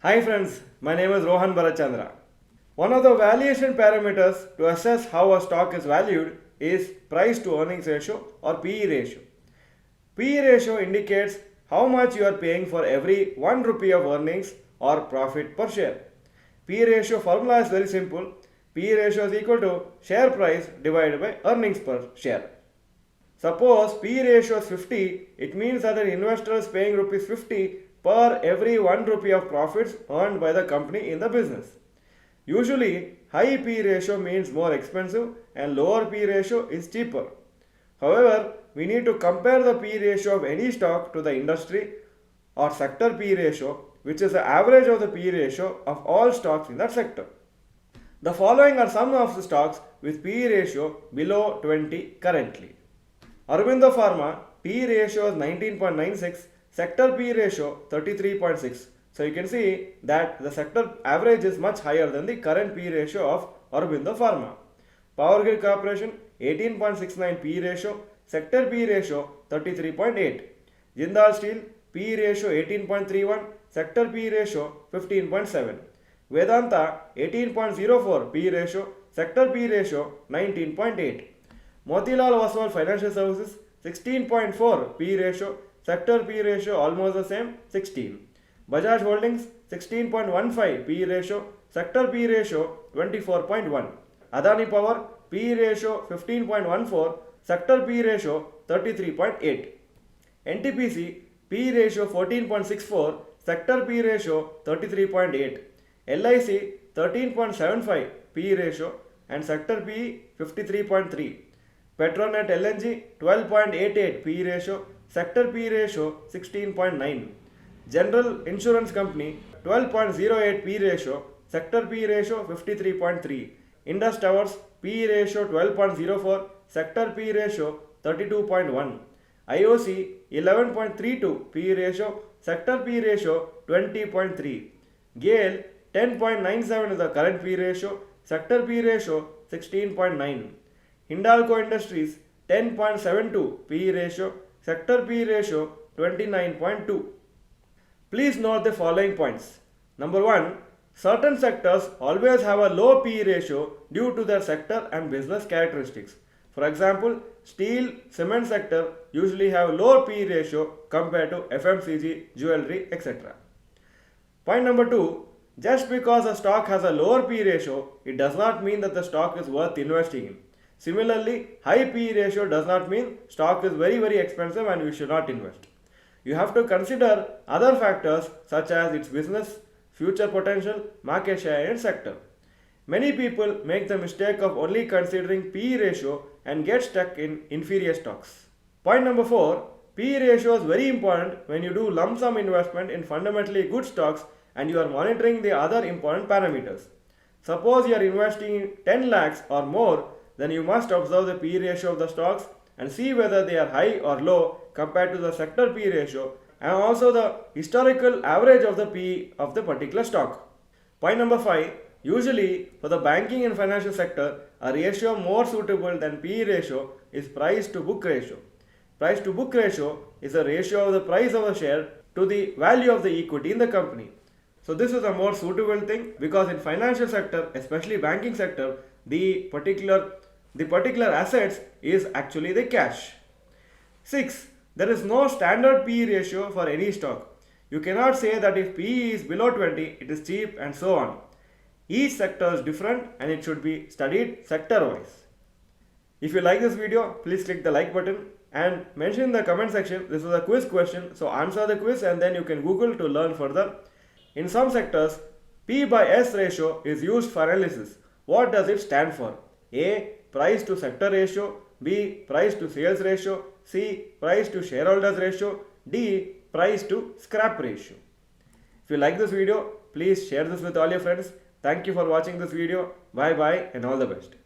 Hi friends, my name is Bharath Chandra. One of the valuation parameters to assess how a stock is valued is price to earnings ratio or PE ratio. PE ratio indicates how much you are paying for every 1 rupee of earnings or profit per share. PE ratio formula is very simple. PE ratio is equal to share price divided by earnings per share. Suppose P ratio is 50, it means that an investor is paying rupees 50 per every 1 rupee of profits earned by the company in the business. Usually, high P ratio means more expensive and lower P ratio is cheaper. However, we need to compare the P ratio of any stock to the industry or sector P ratio, which is the average of the P ratio of all stocks in that sector. The following are some of the stocks with P ratio below 20 currently. Aurobindo Pharma P ratio is 19.96, sector P ratio 33.6. So you can see that the sector average is much higher than the current P ratio of Aurobindo Pharma. Power Grid Corporation 18.69 P ratio, sector P ratio 33.8. Jindal Steel P ratio 18.31, sector P ratio 15.7. Vedanta 18.04 P ratio, sector P ratio 19.8. Motilal Oswal Financial Services 16.4 P ratio, sector P ratio almost the same 16. Bajaj Holdings 16.15 P ratio, sector P ratio 24.1. Adani Power P ratio 15.14, sector P ratio 33.8. NTPC P ratio 14.64, sector P ratio 33.8. LIC 13.75 P ratio and sector P 53.3. Petronet LNG 12.88 P ratio, sector P ratio 16.9. General Insurance Company 12.08 P ratio, sector P ratio 53.3. Indus Towers P ratio 12.04, sector P ratio 32.1. IOC 11.32 P ratio, sector P ratio 20.3. GAIL 10.97 is the current P ratio, sector P ratio 16.9. Hindalco Industries 10.72 P ratio, sector P ratio 29.2. Please note the following points. Number 1. Certain sectors always have a low P ratio due to their sector and business characteristics. For example, steel, cement sector usually have low P ratio compared to FMCG, jewelry, etc. Point number 2. Just because a stock has a lower P ratio, it does not mean that the stock is worth investing in. Similarly, high P ratio does not mean stock is very expensive and you should not invest. You have to consider other factors such as its business, future potential, market share and sector. Many people make the mistake of only considering P ratio and get stuck in inferior stocks. Point number 4. P ratio is very important when you do lump sum investment in fundamentally good stocks and you are monitoring the other important parameters. Suppose you are investing in 10 lakhs or more, then you must observe the P ratio of the stocks and see whether they are high or low compared to the sector P ratio and also the historical average of the P of the particular stock. Point number 5. Usually for the banking and financial sector, a ratio more suitable than P ratio is price to book ratio. Price to book ratio is a ratio of the price of a share to the value of the equity in the company. So this is a more suitable thing because in financial sector, especially banking sector, the particular assets is actually the cash. 6. There is no standard P ratio for any stock. You cannot say that if P is below 20, it is cheap and so on. Each sector is different and it should be studied sector wise. If you like this video, please click the like button and mention in the comment section. This is a quiz question, so answer the quiz and then you can Google to learn further. In some sectors, P by S ratio is used for analysis. What does it stand for? A. Price to sector ratio, B. Price to sales ratio, C. Price to shareholders ratio, D. Price to scrap ratio. If you like this video, please share this with all your friends. Thank you for watching this video. Bye bye and all the best.